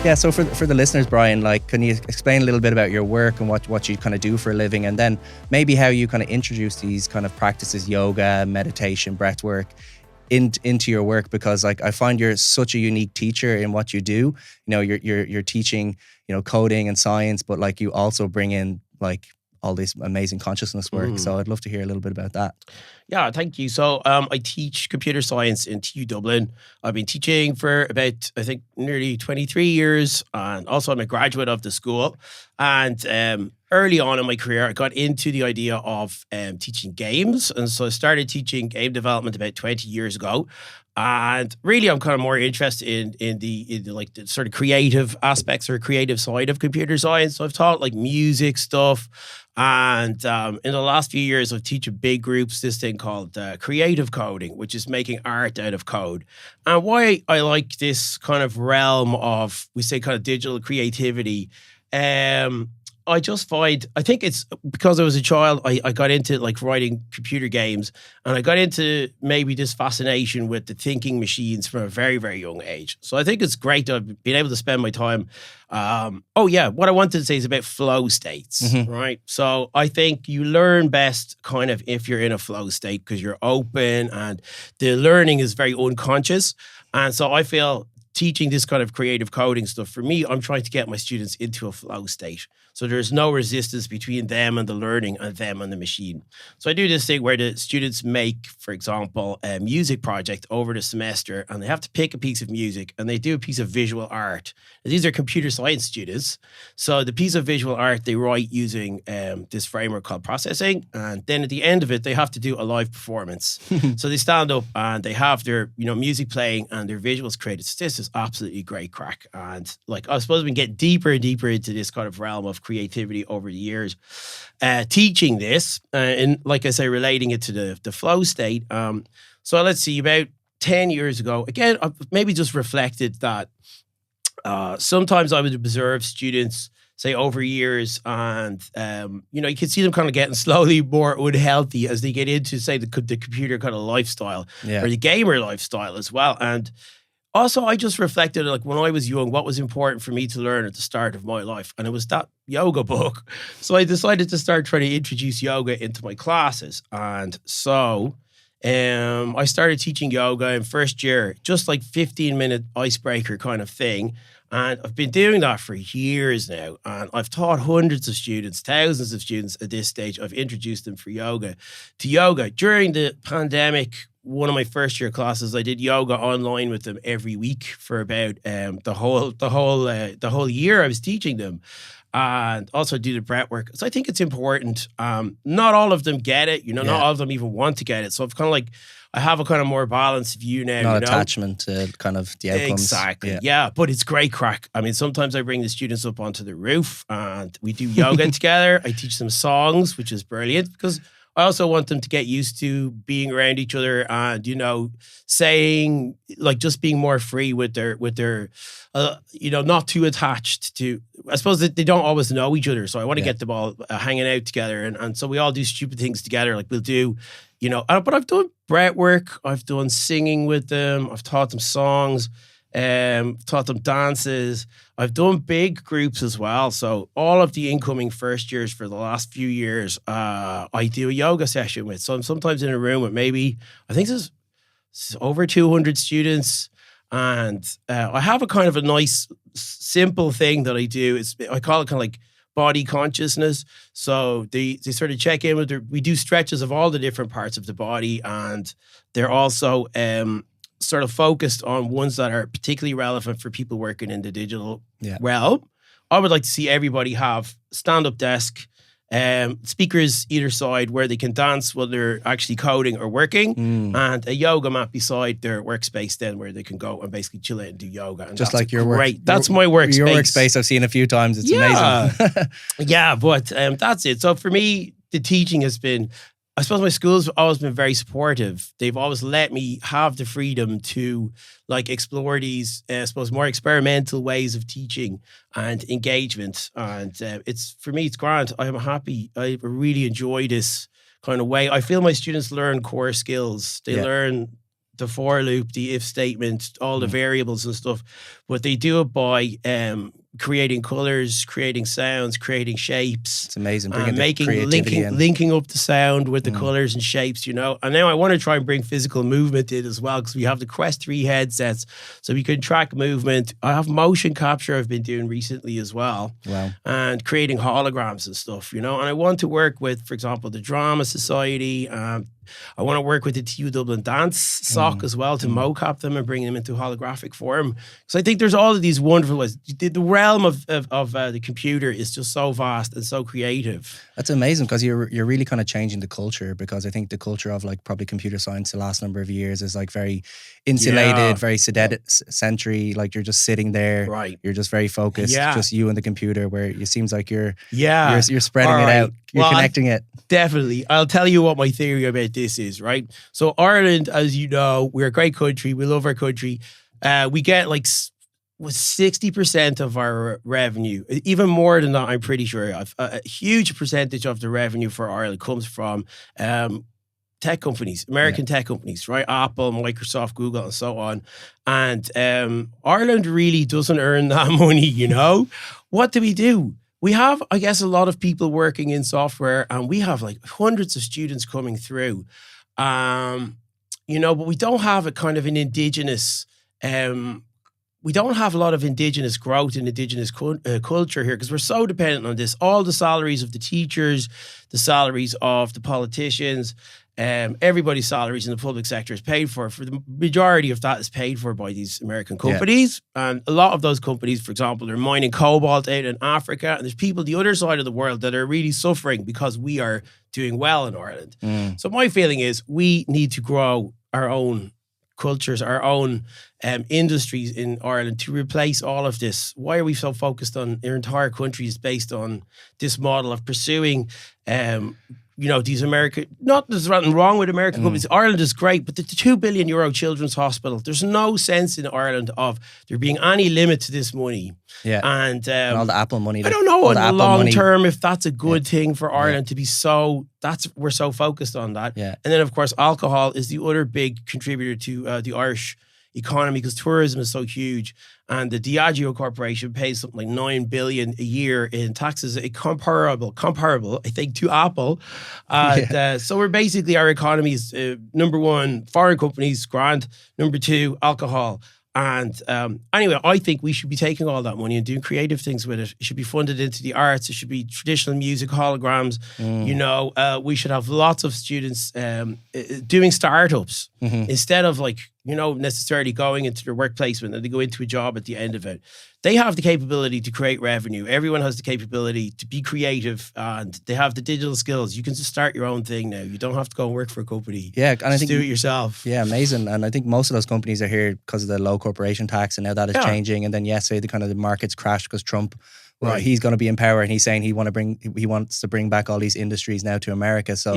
Yeah, so for the listeners, Brian, like, can you explain a little bit about your work and what you kind of do for a living, and then maybe how you kind of introduce these kind of practices, yoga, meditation, breath work, into your work? Because like I find you're such a unique teacher in what you do. You know, you're teaching, you know, coding and science, but like you also bring in like all this amazing consciousness work. So I'd love to hear a little bit about that. Yeah, thank you. So I teach computer science in TU Dublin. I've been teaching for about, I think, nearly 23 years. And also I'm a graduate of the school. And early on in my career, I got into the idea of teaching games. And so I started teaching game development about 20 years ago. And really, I'm kind of more interested in the sort of creative aspects or creative side of computer science. So I've taught like music stuff. And in the last few years, I've teaching big groups this thing called creative coding, which is making art out of code. And why I like this kind of realm of, we say, kind of digital creativity, I just find, I think it's because I was a child, I got into like writing computer games, and I got into maybe this fascination with the thinking machines from a very, very young age. So I think it's great to have been able to spend my time. What I wanted to say is about flow states, right? So I think you learn best kind of if you're in a flow state because you're open and the learning is very unconscious. And so I feel teaching this kind of creative coding stuff, for me, I'm trying to get my students into a flow state. So there's no resistance between them and the learning and them and the machine. So I do this thing where the students make, for example, a music project over the semester, and they have to pick a piece of music and they do a piece of visual art. And these are computer science students. So the piece of visual art they write using this framework called processing. And then at the end of it, they have to do a live performance. So they stand up and they have their, music playing and their visuals created. So this is absolutely great crack. And like, I suppose we can get deeper and deeper into this kind of realm of creativity over the years. Teaching this, and like I say, relating it to the flow state. So let's see, about 10 years ago, again, I maybe just reflected that sometimes I would observe students, say, over years, and you can see them kind of getting slowly more unhealthy as they get into, say, the computer kind of lifestyle or the gamer lifestyle as well. And also, I just reflected, like, when I was young, what was important for me to learn at the start of my life, and it was that yoga book. So I decided to start trying to introduce yoga into my classes, and so I started teaching yoga in first year, just like 15-minute icebreaker kind of thing. And I've been doing that for years now. And I've taught hundreds of students, thousands of students at this stage. I've introduced them to yoga. During the pandemic, one of my first year classes, I did yoga online with them every week for about the whole year I was teaching them. And also do the breath work. So I think it's important. Not all of them get it, not all of them even want to get it. So I've kind of like, I have a kind of more balanced view now. Not attachment to kind of the outcomes. Exactly. Yeah, but it's great crack. I mean, sometimes I bring the students up onto the roof and we do yoga together. I teach them songs, which is brilliant because I also want them to get used to being around each other and, saying, like, just being more free with their not too attached to, I suppose that they don't always know each other. So I want to get them all hanging out together. And so we all do stupid things together. Like we'll do, but I've done breath work. I've done singing with them. I've taught them songs. Taught them dances. I've done big groups as well. So all of the incoming first years for the last few years, I do a yoga session with. So I'm sometimes in a room with maybe, I think there's over 200 students. And I have a kind of a nice, simple thing that I do. I call it kind of like body consciousness. So they sort of check in with we do stretches of all the different parts of the body. And they're also sort of focused on ones that are particularly relevant for people working in the digital realm. I would like to see everybody have stand-up desk, speakers either side where they can dance while they're actually coding or working, and a yoga mat beside their workspace then where they can go and basically chill out and do yoga. And just like your great. work. That's my workspace. Your workspace I've seen a few times. It's amazing. Yeah, but that's it. So for me, the teaching has been, I suppose my school's always been very supportive. They've always let me have the freedom to like explore these, I suppose, more experimental ways of teaching and engagement. And it's, for me, it's grand. I'm happy. I really enjoy this kind of way. I feel my students learn core skills. They learn the for loop, the if statement, all the variables and stuff, but they do it by creating colors, creating sounds, creating shapes. It's amazing. Bringing the creativity in. Linking up the sound with the colors and shapes, And now I want to try and bring physical movement in as well, because we have the Quest 3 headsets, so we can track movement. I have motion capture I've been doing recently as well. Wow. And creating holograms and stuff, And I want to work with, for example, the Drama Society. I want to work with the TU Dublin Dance Sock as well to mocap them and bring them into holographic form. So I think there's all of these wonderful ways. The realm of the computer is just so vast and so creative. That's amazing, because you're really kind of changing the culture, because I think the culture of like probably computer science the last number of years is like very insulated, very sedentary. Like you're just sitting there, right? You're just very focused, just you and the computer. Where it seems like you're spreading it out, you're connecting it. Definitely, I'll tell you what my theory about this is. Right, so Ireland, as you know, we're a great country. We love our country. We get like 60% of our revenue, even more than that, I'm pretty sure. A huge percentage of the revenue for Ireland comes from tech companies, American tech companies, right? Apple, Microsoft, Google, and so on. And Ireland really doesn't earn that money, What do? We have, I guess, a lot of people working in software, and we have like hundreds of students coming through. But we don't have a kind of an indigenous we don't have a lot of indigenous growth and indigenous culture here, because we're so dependent on this. All the salaries of the teachers, the salaries of the politicians, everybody's salaries in the public sector is paid for. For the majority of that is paid for by these American companies. And a lot of those companies, for example, are mining cobalt out in Africa. And there's people the other side of the world that are really suffering because we are doing well in Ireland. So my feeling is we need to grow our own cultures, our own industries in Ireland to replace all of this. Why are we so focused on our entire country is based on this model of pursuing these American, not there's nothing wrong with American companies. Ireland is great, but the €2 billion children's hospital, there's no sense in Ireland of there being any limit to this money. Yeah. And all the Apple money. I don't know in the long term if that's a good thing for Ireland to be so, we're so focused on that. Yeah. And then of course, alcohol is the other big contributor to the Irish economy, because tourism is so huge, and the Diageo Corporation pays something like $9 billion a year in taxes, comparable, I think, to Apple. So we're basically, our economy is number one, foreign companies, grand. Number two, alcohol. And anyway, I think we should be taking all that money and doing creative things with it. It should be funded into the arts. It should be traditional music, holograms. We should have lots of students doing startups instead of necessarily going into their work placement and they go into a job at the end of it. They have the capability to create revenue. Everyone has the capability to be creative, and they have the digital skills. You can just start your own thing now. You don't have to go and work for a company. Yeah, and I think do it yourself. Yeah, amazing. And I think most of those companies are here because of the low corporation tax, and now that is changing. And then yesterday, the markets crashed because Trump. Well, he's going to be in power, and he's saying he wants to bring back all these industries now to America. So,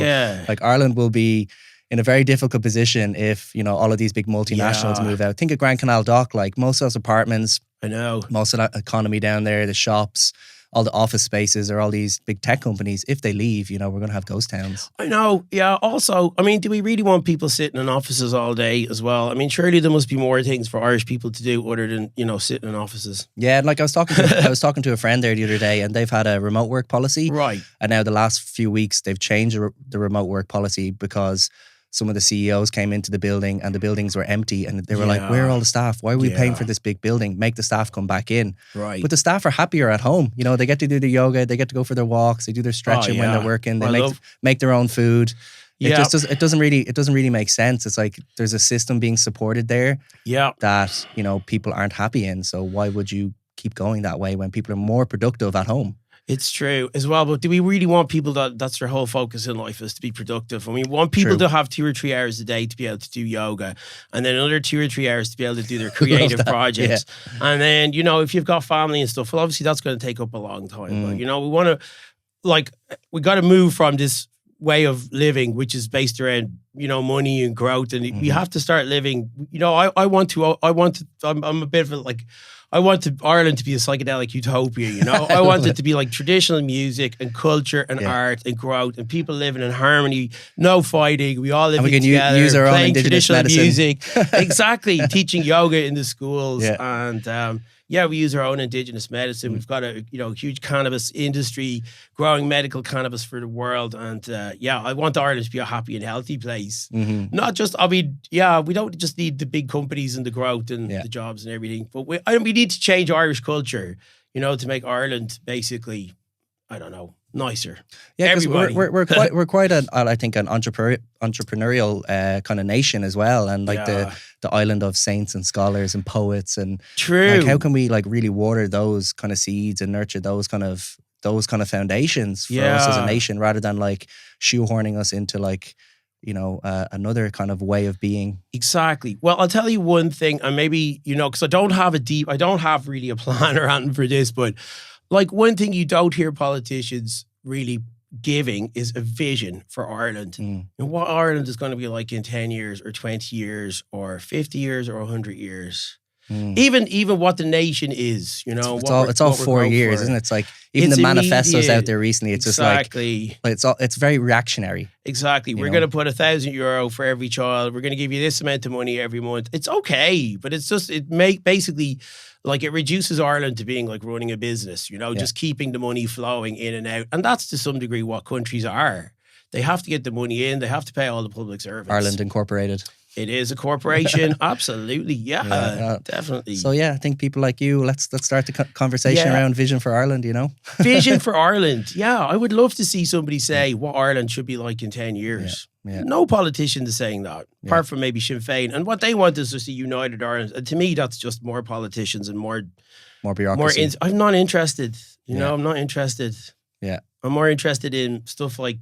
Ireland will be in a very difficult position if all of these big multinationals move out. Think of Grand Canal Dock, like most of those apartments. I know. Most of that economy down there, the shops, all the office spaces, or all these big tech companies. If they leave, we're going to have ghost towns. I know. Yeah. Also, do we really want people sitting in offices all day as well? Surely there must be more things for Irish people to do other than sitting in offices. Yeah, like I was talking to a friend there the other day, and they've had a remote work policy, right? And now the last few weeks they've changed the remote work policy because some of the CEOs came into the building and the buildings were empty, and they were like, where are all the staff? Why are we paying for this big building? Make the staff come back in. Right. But the staff are happier at home. They get to do their yoga, they get to go for their walks, they do their stretching when they're working, they make their own food. It doesn't really make sense. It's like there's a system being supported there that people aren't happy in. So why would you keep going that way when people are more productive at home? It's true as well, but do we really want people that's their whole focus in life is to be productive? We want people to have 2 or 3 hours a day to be able to do yoga, and then another 2 or 3 hours to be able to do their creative projects. Yeah. And then, if you've got family and stuff, well, obviously that's going to take up a long time. But, we want to, we got to move from this way of living, which is based around, money and growth. And we have to start living, I'm a bit of a, like, I want Ireland to be a psychedelic utopia, I want it to be like traditional music and culture and art and growth and people living in harmony, no fighting. We all live together, use our own playing indigenous traditional medicine. music. Exactly. Teaching yoga in the schools. Yeah. And we use our own indigenous medicine. We've got a huge cannabis industry, growing medical cannabis for the world. And I want Ireland to be a happy and healthy place. Not just, we don't just need the big companies and the growth and the jobs and everything, but we need to change Irish culture, to make Ireland basically, I don't know, nicer. Yeah, because we're quite I think an entrepreneurial kind of nation as well, and like the island of saints and scholars and poets, and true. Like, how can we like really water those kind of seeds and nurture those kind of foundations for us as a nation, rather than like shoehorning us into like another kind of way of being. Exactly. Well, I'll tell you one thing, and maybe because I don't have really a plan or anything for this, but like one thing you don't hear politicians really giving is a vision for Ireland and what Ireland is going to be like in 10 years or 20 years or 50 years or 100 years. Even what the nation is, it's all 4 years, isn't it? It's like even the manifestos out there recently. It's just like it's very reactionary. Exactly. We're going to put €1,000 for every child. We're going to give you this amount of money every month. It's okay, but it's just it reduces Ireland to being like running a business. Just keeping the money flowing in and out, and that's to some degree what countries are. They have to get the money in. They have to pay all the public servants. Ireland Incorporated. It is a corporation, absolutely, definitely. So I think people like you, let's start the conversation around vision for Ireland. Vision for Ireland. Yeah, I would love to see somebody say what Ireland should be like in 10 years. Yeah. No politician is saying that, apart from maybe Sinn Féin. And what they want is just a united Ireland. And to me, that's just more politicians and more bureaucracy. I'm not interested. I'm not interested. Yeah, I'm more interested in stuff like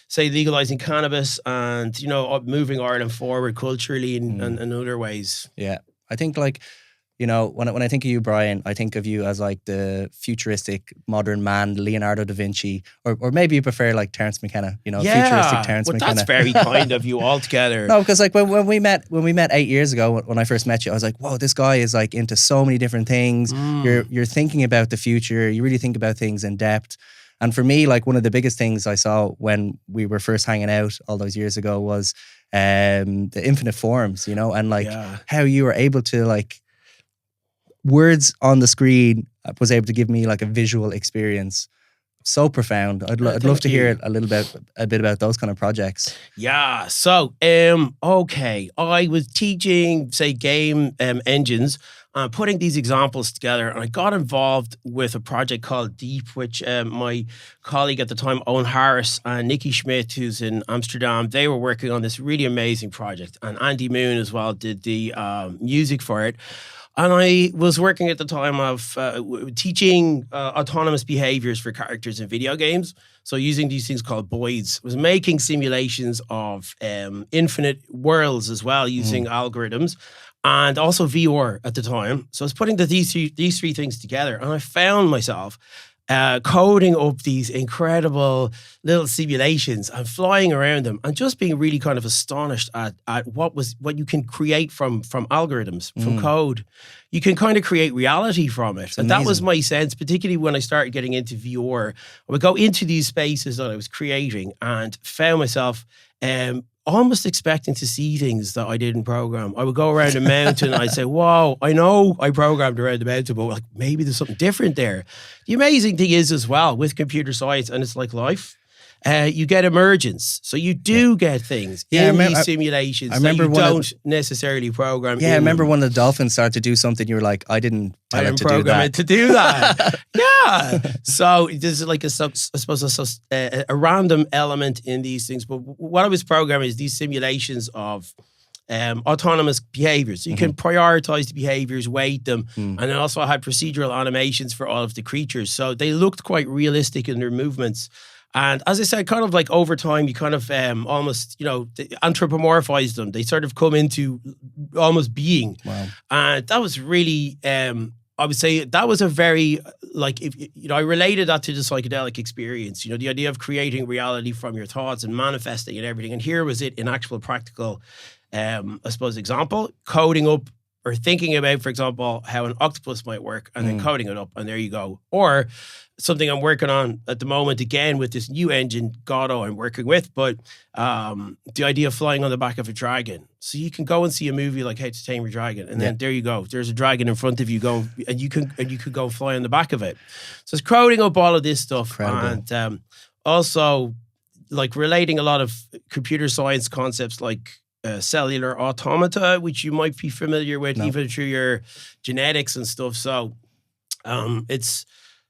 say legalizing cannabis and moving Ireland forward culturally and other ways. Yeah, I think like when I think of you, Brian, I think of you as like the futuristic modern man, Leonardo da Vinci, or maybe you prefer like Terence McKenna. Futuristic Terence McKenna. That's very kind of you altogether. No, because like when we met 8 years ago, when I first met you, I was like, whoa, this guy is like into so many different things. You're thinking about the future. You really think about things in depth. And for me, like one of the biggest things I saw when we were first hanging out all those years ago was the infinite forms, and like how you were able to like words on the screen was able to give me like a visual experience. So profound. I'd love to hear a bit about those kind of projects. Yeah. So, okay. I was teaching, say, game engines, putting these examples together, and I got involved with a project called Deep, which my colleague at the time, Owen Harris, and Nikki Schmidt, who's in Amsterdam, they were working on this really amazing project, and Andy Moon as well did the music for it. And I was working at the time of teaching autonomous behaviors for characters in video games. So using these things called boids, was making simulations of infinite worlds as well using algorithms, and also VR at the time. So I was putting these three things together, and I found myself coding up these incredible little simulations and flying around them and just being really kind of astonished at what you can create from algorithms, from code. You can kind of create reality from it. And that was my sense, particularly when I started getting into VR. I would go into these spaces that I was creating and found myself almost expecting to see things that I didn't program. I would go around a mountain and I'd say, wow, I know I programmed around the mountain, but like maybe there's something different there. The amazing thing is as well with computer science, and it's like life, you get emergence. So you do get things in these simulations that you don't necessarily program. Yeah, I remember when the dolphins started to do something, you were like, I didn't tell it to do that. It to do that. Yeah. So there's like a random element in these things. But what I was programming is these simulations of autonomous behaviors. So you can prioritize the behaviors, weight them. And then also I had procedural animations for all of the creatures. So they looked quite realistic in their movements. And as I said, kind of like over time, you kind of almost, anthropomorphize them. They sort of come into almost being. Wow. And that was really I would say that was a very, like, if you know, I related that to the psychedelic experience, you know, the idea of creating reality from your thoughts and manifesting and everything. And here was it in actual practical, I suppose, example, coding up or thinking about, for example, how an octopus might work and then coding it up, and there you go. Or something I'm working on at the moment, again, with this new engine, Godot, I'm working with, but the idea of flying on the back of a dragon. So you can go and see a movie like How to Tame Your Dragon, and then there you go. There's a dragon in front of you, and you could go fly on the back of it. So it's crowding up all of this stuff. Incredible. And also like relating a lot of computer science concepts like cellular automata, which you might be familiar with even through your genetics and stuff. So it's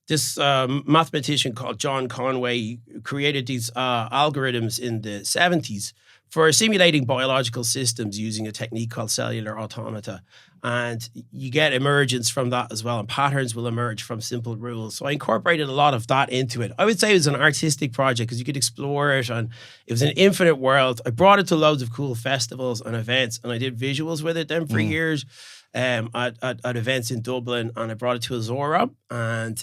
this mathematician called John Conway created these algorithms in the 70s for simulating biological systems using a technique called cellular automata. And you get emergence from that as well, and patterns will emerge from simple rules. So I incorporated a lot of that into it. I would say it was an artistic project because you could explore it, and it was an infinite world. I brought it to loads of cool festivals and events, and I did visuals with it then for years at events in Dublin, and I brought it to Ozora and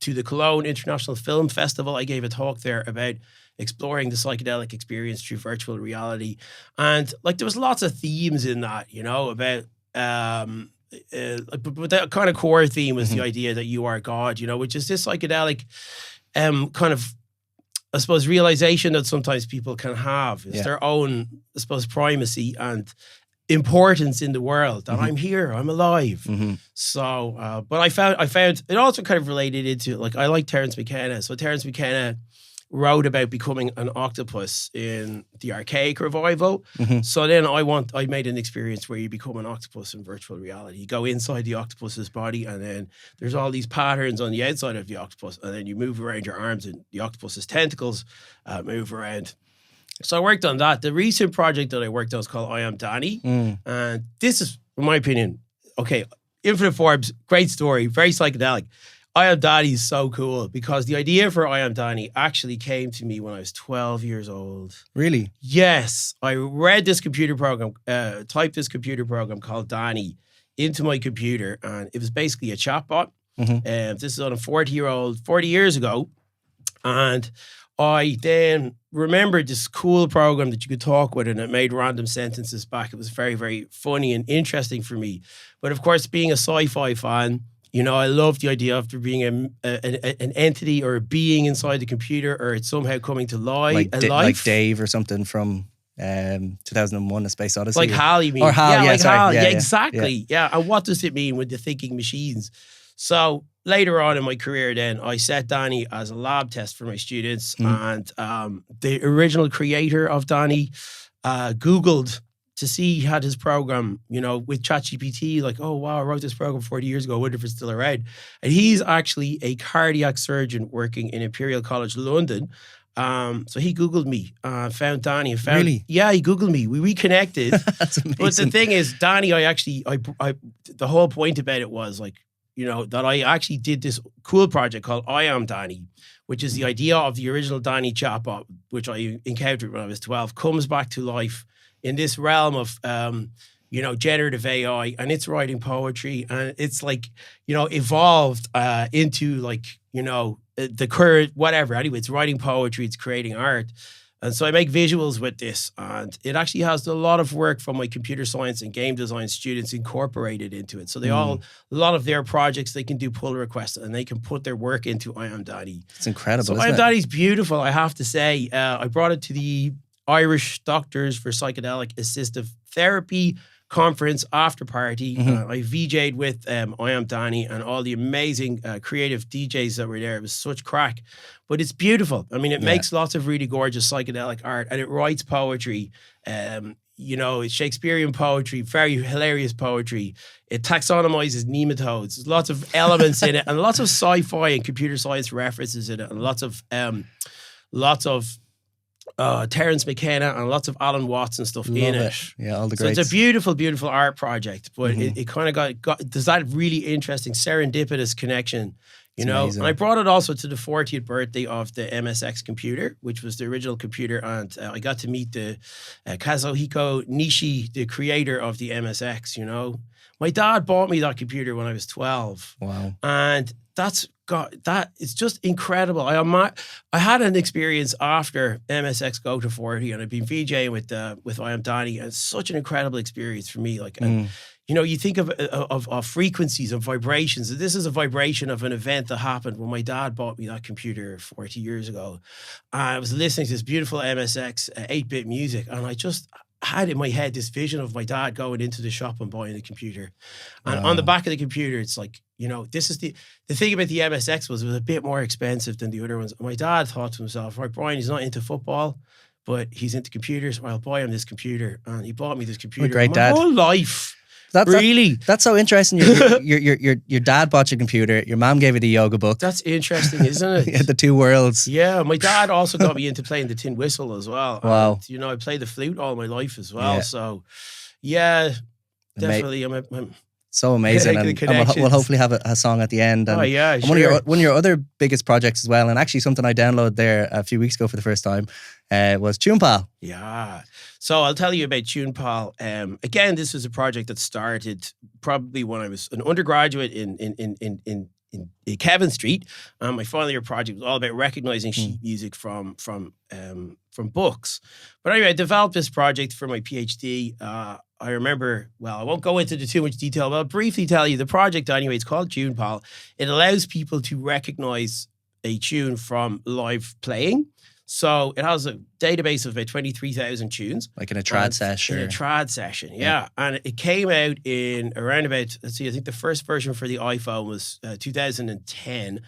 to the Cologne International Film Festival. I gave a talk there about exploring the psychedelic experience through virtual reality. And like there was lots of themes in that, you know, about but that kind of core theme was the idea that you are God, you know, which is this psychedelic kind of, I suppose, realization that sometimes people can have. It's their own, I suppose, primacy and importance in the world, that I'm here, I'm alive. So, but I found it also kind of related into, like, I like Terence McKenna. So Terence McKenna wrote about becoming an octopus in the Archaic revival. So then I made an experience where you become an octopus in virtual reality. You go inside the octopus's body, and then there's all these patterns on the outside of the octopus, and then you move around your arms and the octopus's tentacles move around. So I worked on that. The recent project that I worked on is called I.am.DANI. And this is, in my opinion, okay, Infinite Forbes, great story, very psychedelic. I.am.DANI is so cool because the idea for I.am.DANI actually came to me when I was 12 years old. Really? Yes. I read this computer program, typed this computer program called DANI into my computer, and it was basically a chatbot. This is on a 40 years ago. And I then remembered this cool program that you could talk with, and it made random sentences back. It was very, very funny and interesting for me. But of course, being a sci-fi fan, you know, I love the idea of there being an entity or a being inside the computer, or it's somehow coming to life. Like Dave or something from 2001: A Space Odyssey. Like HAL, you mean? Or HAL, like sorry. HAL. Yeah, exactly. Yeah. And what does it mean with the thinking machines? So later on in my career then, I set DANI as a lab test for my students. And the original creator of DANI Googled to see he had his program, you know, with ChatGPT, like, oh, wow, I wrote this program 40 years ago. I wonder if it's still around. And he's actually a cardiac surgeon working in Imperial College London. So he Googled me, found DANI. Really? Yeah, he Googled me. We reconnected. That's amazing. But the thing is, DANI, I the whole point about it was, like, you know, that I actually did this cool project called I.am.DANI, which is the idea of the original DANI chatbot, which I encountered when I was 12, comes back to life in this realm of, you know, generative AI, and it's writing poetry, and it's like, you know, evolved into, like, you know, the current, whatever. Anyway, it's writing poetry, it's creating art. And so I make visuals with this, and it actually has a lot of work from my computer science and game design students incorporated into it. So they a lot of their projects, they can do pull requests and they can put their work into I.am.DANI. It's incredible, so isn't I.am.DANI is beautiful, I have to say. I brought it to the Irish Doctors for Psychedelic Assistive Therapy Conference Afterparty. I VJ'd with I.am.DANI and all the amazing creative DJs that were there. It was such crack, but it's beautiful. I mean, it makes lots of really gorgeous psychedelic art, and it writes poetry. You know, it's Shakespearean poetry, very hilarious poetry. It taxonomizes nematodes. There's lots of elements in it, and lots of sci-fi and computer science references in it, and lots of Terence McKenna and lots of Alan Watts and stuff in it. Yeah, all the greats. So it's a beautiful, beautiful art project, but it kind of got there's that really interesting serendipitous connection, You know, and I brought it also to the 40th birthday of the MSX computer, which was the original computer. And I got to meet the Kazuhiko Nishi, the creator of the MSX, you know. My dad bought me that computer when I was 12. Wow. And it's just incredible. I had an experience after MSX Go to 40, and I've been VJing with I.am.DANI, and it's such an incredible experience for me. Like, and, you know, you think of frequencies and vibrations. This is a vibration of an event that happened when my dad bought me that computer 40 years ago. I was listening to this beautiful MSX 8-bit music, and I just had in my head this vision of my dad going into the shop and buying a computer. And on the back of the computer, it's like, you know, this is the thing about the MSX was it was a bit more expensive than the other ones. My dad thought to himself, right, Brian, he's not into football, but he's into computers. Well, I'll buy him this computer. And he bought me this computer. What a great my dad. whole life. Really? That's so interesting. Your dad bought your computer. Your mom gave you the yoga book. That's interesting, isn't it? The two worlds. Yeah, my dad also got me into playing the tin whistle as well. Wow. And, you know, I played the flute all my life as well. Yeah. So, yeah, definitely. I'm so amazing. And we'll hopefully have a song at the end. And yeah, sure. One of your other biggest projects as well, and actually something I downloaded there a few weeks ago for the first time, was TunePal. Yeah. So I'll tell you about TunePal. Again, this was a project that started probably when I was an undergraduate in Kevin Street. My final year project was all about recognizing sheet music from books. But anyway, I developed this project for my PhD. I remember, well, I won't go into too much detail, but I'll briefly tell you the project anyway. It's called TunePal. It allows people to recognize a tune from live playing. So it has a database of about 23,000 tunes. Like in a trad session. In a trad session, yeah. And it came out in around about, let's see, I think the first version for the iPhone was 2010.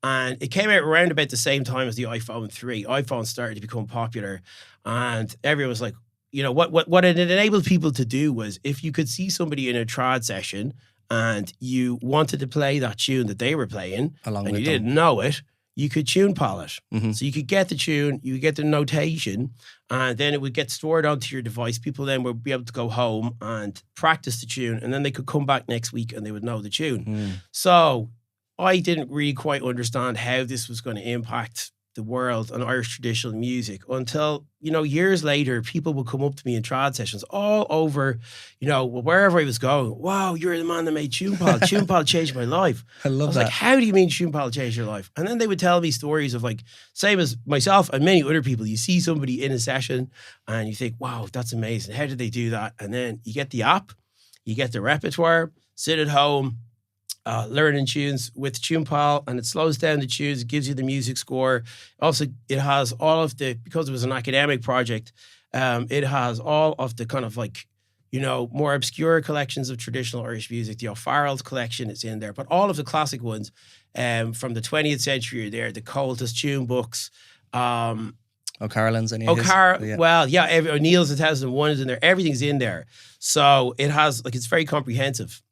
And it came out around about the same time as the iPhone 3. iPhone started to become popular. And everyone was like, you know, what it enabled people to do was if you could see somebody in a trad session and you wanted to play that tune that they were playing and you didn't know it, you could TunePal it. So you could get the tune, you could get the notation, and then it would get stored onto your device. People then would be able to go home and practice the tune, and then they could come back next week and they would know the tune. So I didn't really quite understand how this was going to impact the world and Irish traditional music until, you know, years later, people would come up to me in trad sessions all over, you know, wherever I was going. Wow, you're the man that made TunePal. TunePal changed my life. I was like, how do you mean TunePal changed your life? And then they would tell me stories of like, same as myself and many other people. You see somebody in a session and you think, wow, that's amazing. How did they do that? And then you get the app, you get the repertoire, sit at home, learning tunes with TunePal, and it slows down the tunes, it gives you the music score. Also, it has all of the, because it was an academic project, it has all of the kind of like, you know, more obscure collections of traditional Irish music. The O'Farrell's collection is in there, but all of the classic ones from the 20th century are there. The Coultus tune books. O'Carroll's any Well, yeah, O'Neill's 1001 is in there. Everything's in there. So it has, like, it's very comprehensive.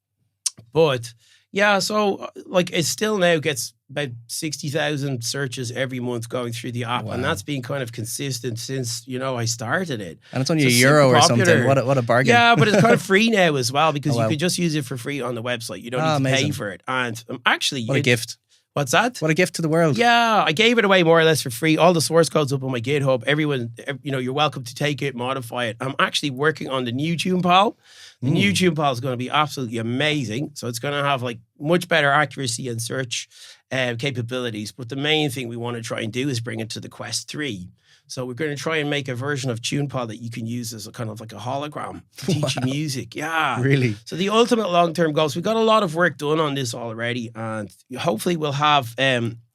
But yeah, so like it still now gets about 60,000 searches every month going through the app. Wow. And that's been kind of consistent since, you know, I started it. And it's only €1 or something. What a bargain. Yeah, but it's kind of free now as well because you could just use it for free on the website. You don't need to pay for it. And actually... What a gift. What's that? What a gift to the world. Yeah, I gave it away more or less for free. All the source code's up on my GitHub. Everyone, you know, you're welcome to take it, modify it. I'm actually working on the new TunePal. The new TunePal is going to be absolutely amazing. So it's going to have like much better accuracy and search capabilities. But the main thing we want to try and do is bring it to the Quest 3. So we're going to try and make a version of TunePal that you can use as a kind of like a hologram to teach you music. Yeah. Really? So the ultimate long-term goals, we've got a lot of work done on this already. And hopefully we'll have...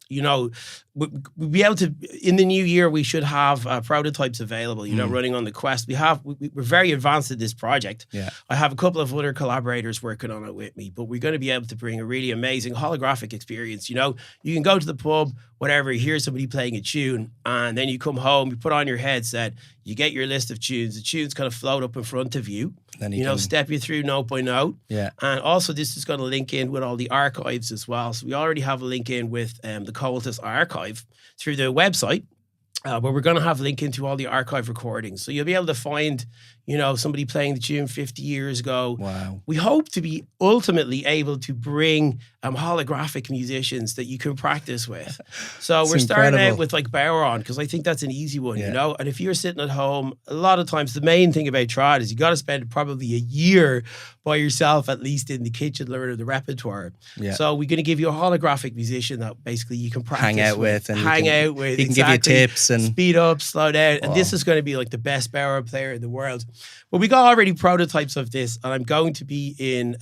you know, we'll be able to, in the new year, we should have prototypes available, you know, running on the Quest. We're very advanced in this project. Yeah. I have a couple of other collaborators working on it with me, but we're going to be able to bring a really amazing holographic experience. You know, you can go to the pub, whatever, you hear somebody playing a tune, and then you come home, you put on your headset, you get your list of tunes. The tunes kind of float up in front of you. Then you know, step you through note by note. Yeah. And also this is going to link in with all the archives as well. So we already have a link in with the Coultus archive through the website. But we're going to have a link into all the archive recordings. So you'll be able to find, somebody playing the tune 50 years ago. Wow. We hope to be ultimately able to bring holographic musicians that you can practice with. So we're starting out with like Boweron, because I think that's an easy one, And if you're sitting at home, a lot of times the main thing about trad is you got to spend probably a year by yourself, at least in the kitchen, learning the repertoire. Yeah. So we're going to give you a holographic musician that basically you can practice hang out with. And he can give you tips and speed up, slow down. And this is going to be like the best Boweron player in the world. But we got already prototypes of this, and I'm going to be in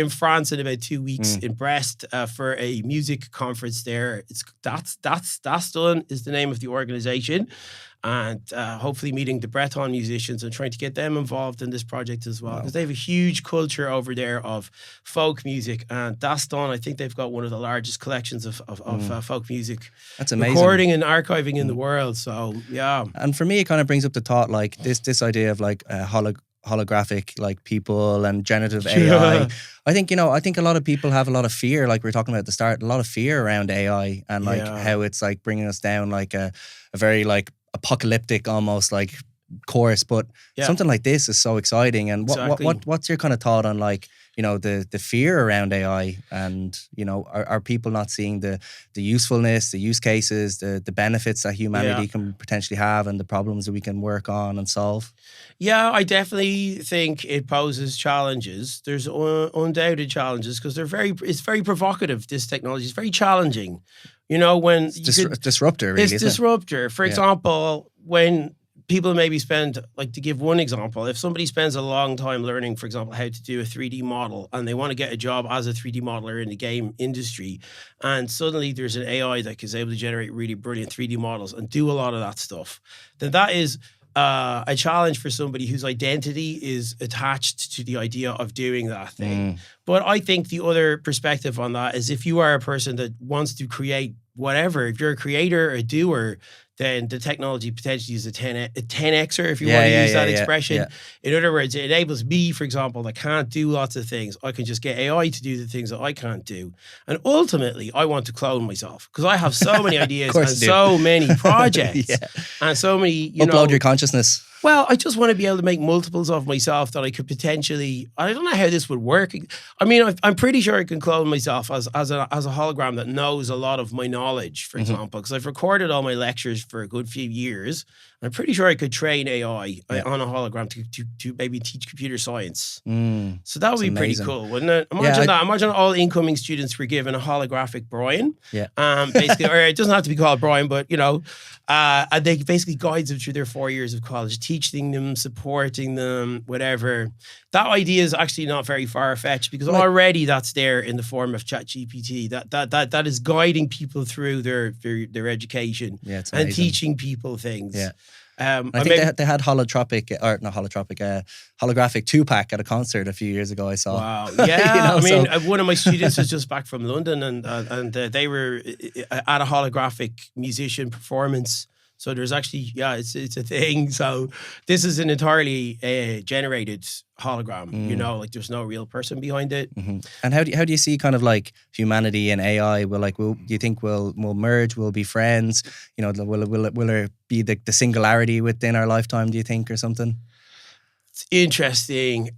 France in about 2 weeks in Brest for a music conference there. It's that's done is the name of the organization, and hopefully meeting the Breton musicians and trying to get them involved in this project as well, because they have a huge culture over there of folk music. And that's done. I think they've got one of the largest collections of folk music. That's amazing. Recording and archiving in the world. So yeah. And for me, it kind of brings up the thought, like this idea of like holographic like people and generative AI. I think a lot of people have a lot of fear, like we were talking about at the start, a lot of fear around AI and like how it's like bringing us down like a very like apocalyptic almost like course. But something like this is so exciting. And what's your kind of thought on like the fear around AI, and are people not seeing the usefulness, the use cases, the benefits that humanity can potentially have, and the problems that we can work on and solve? Yeah, I definitely think it poses challenges. There's undoubted challenges, because it's very provocative. This technology is very challenging. When it's disruptor, really. It's disruptor. For example, when people maybe spend, like to give one example, if somebody spends a long time learning, for example, how to do a 3D model, and they want to get a job as a 3D modeler in the game industry, and suddenly there's an AI that is able to generate really brilliant 3D models and do a lot of that stuff, then that is a challenge for somebody whose identity is attached to the idea of doing that thing. But I think the other perspective on that is, if you are a person that wants to create whatever, if you're a creator, a doer, then the technology potentially is a 10xer, if you want to use that expression. Yeah. In other words, it enables me, for example, that can't do lots of things. I can just get AI to do the things that I can't do. And ultimately, I want to clone myself, because I have so many ideas and so many projects and so many, upload your consciousness. Well, I just want to be able to make multiples of myself that I could potentially. I don't know how this would work. I mean, I'm pretty sure I can clone myself as a hologram that knows a lot of my knowledge, for example, because I've recorded all my lectures for a good few years. I'm pretty sure I could train AI on a hologram to maybe teach computer science. So that would be pretty cool, wouldn't it? Imagine that. Imagine all incoming students were given a holographic Brian. Basically, or it doesn't have to be called Brian, but and they basically guides them through their 4 years of college, teaching them, supporting them, whatever. That idea is actually not very far-fetched, because already that's there in the form of ChatGPT. That is guiding people through their education and teaching people things. I think they had holographic 2-pack at a concert a few years ago, I saw. Wow. Yeah. One of my students was just back from London, and they were at a holographic musician performance. So there's actually, it's a thing. So this is an entirely generated hologram, like there's no real person behind it. And how do you see kind of like humanity and AI? Do you think we'll merge? We'll be friends? Will there be the singularity within our lifetime, do you think, or something? It's interesting.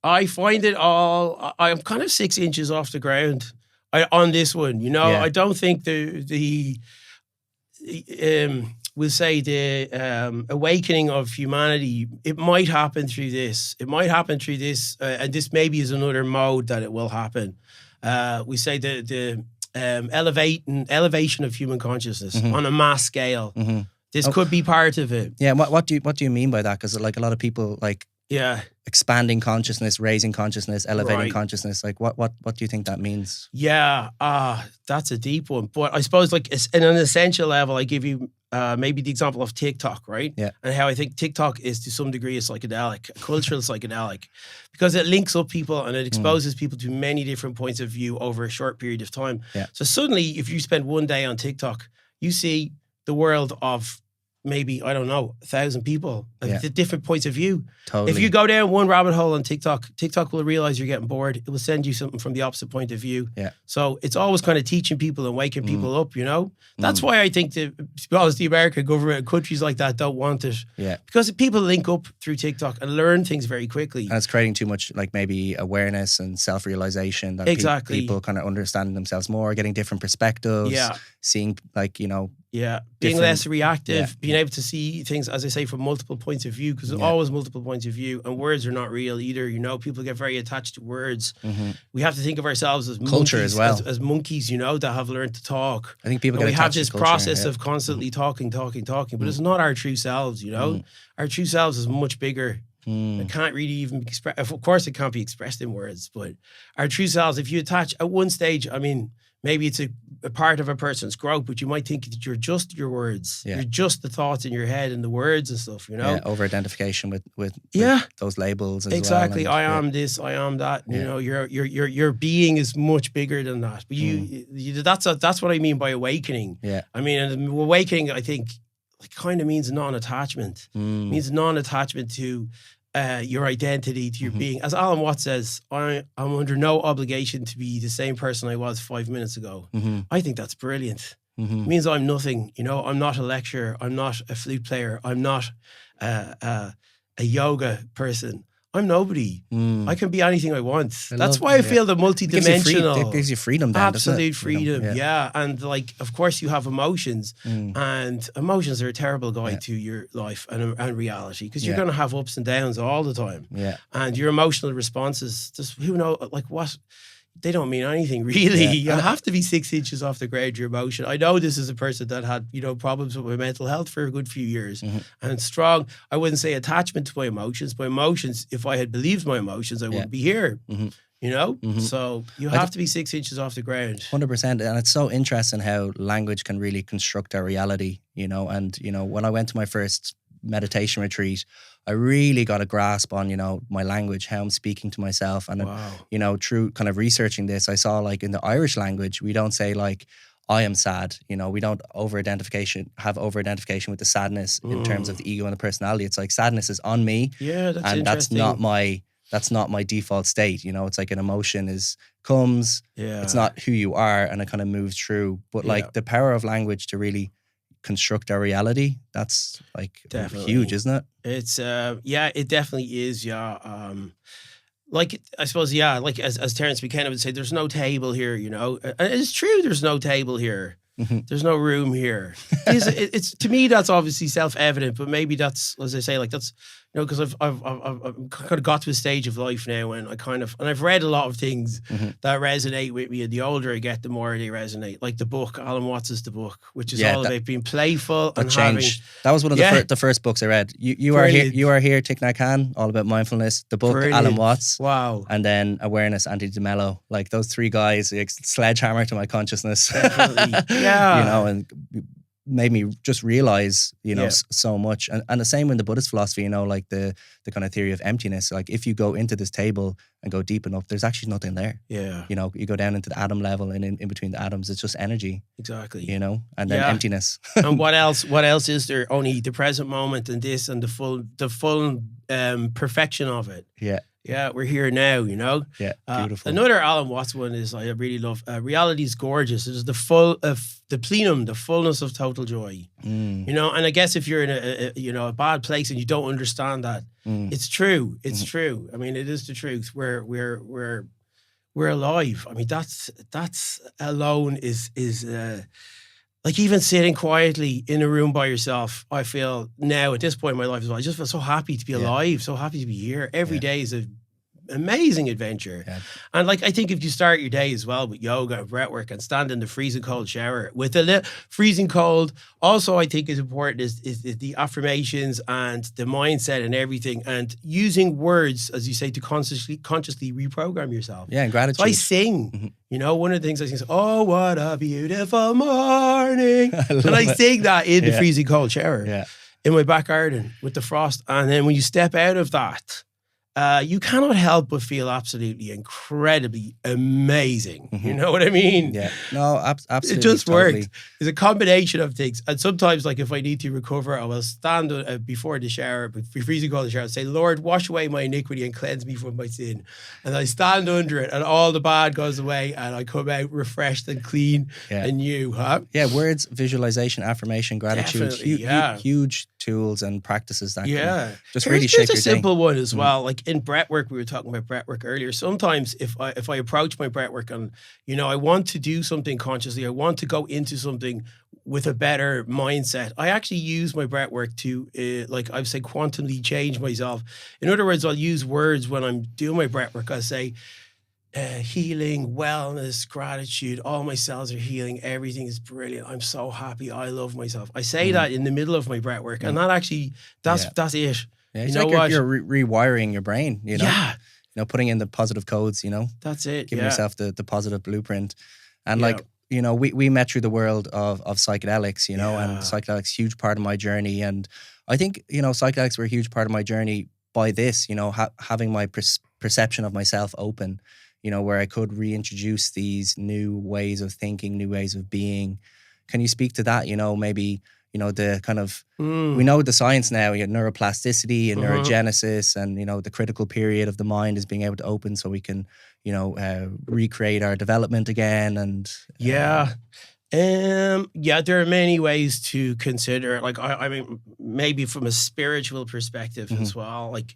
I find it all, I'm kind of 6 inches off the ground on this one, I don't think we'll say the awakening of humanity, it might happen through this. It might happen through this, and this maybe is another mode that it will happen. We say the elevation of human consciousness on a mass scale. This could be part of it. Yeah. What do you mean by that? Because like a lot of people like expanding consciousness, raising consciousness, elevating consciousness. Like what do you think that means? Yeah, that's a deep one. But I suppose like in an essential level, I give you maybe the example of TikTok, right? Yeah. And how I think TikTok is to some degree a psychedelic, a cultural psychedelic, because it links up people and it exposes people to many different points of view over a short period of time. Yeah. So suddenly, if you spend one day on TikTok, you see the world of maybe, I don't know, 1,000 people, different points of view. Totally. If you go down one rabbit hole on TikTok will realize you're getting bored. It will send you something from the opposite point of view. Yeah. So it's always kind of teaching people and waking people up, you know? That's why I think to be honest, the American government and countries like that don't want it. Yeah. Because people link up through TikTok and learn things very quickly. And it's creating too much, like maybe awareness and self-realization that Exactly. people kind of understanding themselves more, getting different perspectives, seeing like, you know, being less reactive, being able to see things, as I say, from multiple points of view, because there's always multiple points of view, and words are not real either. You know, people get very attached to words. We have to think of ourselves as culture monkeys, as well, as monkeys, you know, that have learned to talk. I think people and get we have attached this to culture, process of constantly talking, but it's not our true selves. You know, our true selves is much bigger. It can't really even be expressed. Of course, it can't be expressed in words, but our true selves, if you attach at one stage, I mean, maybe it's a part of a person's growth, but you might think that you're just your words. You're just the thoughts in your head and the words and stuff, you know? Over-identification with those labels as exactly. well. I am this, I am that. You know, your being is much bigger than that. But that's what I mean by awakening. Yeah. I mean, and awakening, I think, kind of means non-attachment. It means non-attachment to your identity, to your being. As Alan Watts says, I'm under no obligation to be the same person I was 5 minutes ago. I think that's brilliant. It means I'm nothing. You know, I'm not a lecturer. I'm not a flute player. I'm not a yoga person. I'm nobody. I can be anything I want. That's why I feel the multidimensional. It gives you freedom. Then, absolute freedom. Yeah. And like, of course, you have emotions, and emotions are a terrible guide to your life and reality, because you're going to have ups and downs all the time. Yeah. And your emotional responses, just who knows, like what? They don't mean anything, really. You have to be 6 inches off the ground, your emotion. I know this is a person that had, you know, problems with my mental health for a good few years. And strong, I wouldn't say attachment to my emotions. My emotions, if I had believed my emotions, I wouldn't be here. You know? So you have to be 6 inches off the ground. 100%. And it's so interesting how language can really construct our reality, you know? And, you know, when I went to my first meditation retreat, I really got a grasp on, you know, my language, how I'm speaking to myself. And, you know, through kind of researching this, I saw like in the Irish language, we don't say like, I am sad. You know, we don't have over-identification with the sadness in terms of the ego and the personality. It's like sadness is on me. Yeah, that's and interesting. that's not my default state. You know, it's like an emotion comes, it's not who you are, and it kind of moves through. But like the power of language to really construct our reality, that's like huge, isn't it? It's it definitely is. Like, I suppose, like as Terence McKenna would say, there's no table here, you know. And it's true, there's no table here. There's no room here. It's to me, that's obviously self-evident, but maybe that's, as I say, like that's, you know, because I've kind of got to a stage of life now when and I've read a lot of things that resonate with me, and the older I get, the more they resonate. Like the book, Alan Watts' The Book, which is all about being playful and change. That was one of the first books I read. You are here, Thich Nhat Hanh, all about mindfulness. The book, Alan Watts. Wow. And then Awareness, Andy DeMello. Like those three guys, like, sledgehammer to my consciousness. Definitely. Yeah. You know, and made me just realize, you know, so much. And the same in the Buddhist philosophy, you know, like the kind of theory of emptiness. Like if you go into this table and go deep enough, there's actually nothing there. Yeah. You know, you go down into the atom level, and in between the atoms, it's just energy. Exactly. You know, and then emptiness. And what else is there? Only the present moment and this and the full perfection of it. Yeah. Yeah, we're here now, you know? Yeah, beautiful. Another Alan Watts one is I really love. Reality is gorgeous. It is the plenum, the fullness of total joy. You know, and I guess if you're in a bad place and you don't understand that, it's true. It's true. I mean, it is the truth. We're alive. I mean, that's alone is like even sitting quietly in a room by yourself, I feel now at this point in my life as well, I just feel so happy to be alive, so happy to be here. Every day is an amazing adventure. Yeah. And like, I think if you start your day as well with yoga and breathwork and stand in the freezing cold shower with a little freezing cold, also I think is important is the affirmations and the mindset and everything, and using words, as you say, to consciously reprogram yourself. Yeah, and gratitude. So I sing. You know, one of the things I sing is, oh, what a beautiful morning. I sing that in the freezing cold shower in my back garden with the frost. And then when you step out of that you cannot help but feel absolutely incredibly amazing. You know what I mean? Yeah. No, absolutely. It just totally. worked. It's a combination of things. And sometimes, like, if I need to recover, I will stand before the shower, before you call the shower, and say, Lord, wash away my iniquity and cleanse me from my sin. And I stand under it, and all the bad goes away, and I come out refreshed and clean and new. Yeah, words, visualization, affirmation, gratitude, huge tools and practices that can just really shape your day. Here's a simple one as well. Like in breathwork, we were talking about breathwork earlier. Sometimes if I approach my breathwork and, I want to do something consciously, I want to go into something with a better mindset, I actually use my breathwork to, like I've said, quantumly change myself. In other words, I'll use words when I'm doing my breathwork. I'll say, healing, wellness, gratitude, all my cells are healing, everything is brilliant, I'm so happy, I love myself. I say that in the middle of my breath work, and that actually, that's it. Yeah, it's like you're rewiring your brain, Yeah. Putting in the positive codes, That's it. Giving yourself the positive blueprint. And we met through the world of psychedelics, and psychedelics, huge part of my journey. And I think, psychedelics were a huge part of my journey by this, having my perception of myself open, where I could reintroduce these new ways of thinking, new ways of being. Can you speak to that? Maybe, the kind of, we know the science now, neuroplasticity and neurogenesis, and, the critical period of the mind is being able to open so we can, recreate our development again. And there are many ways to consider. Like, I mean, maybe from a spiritual perspective as well, like,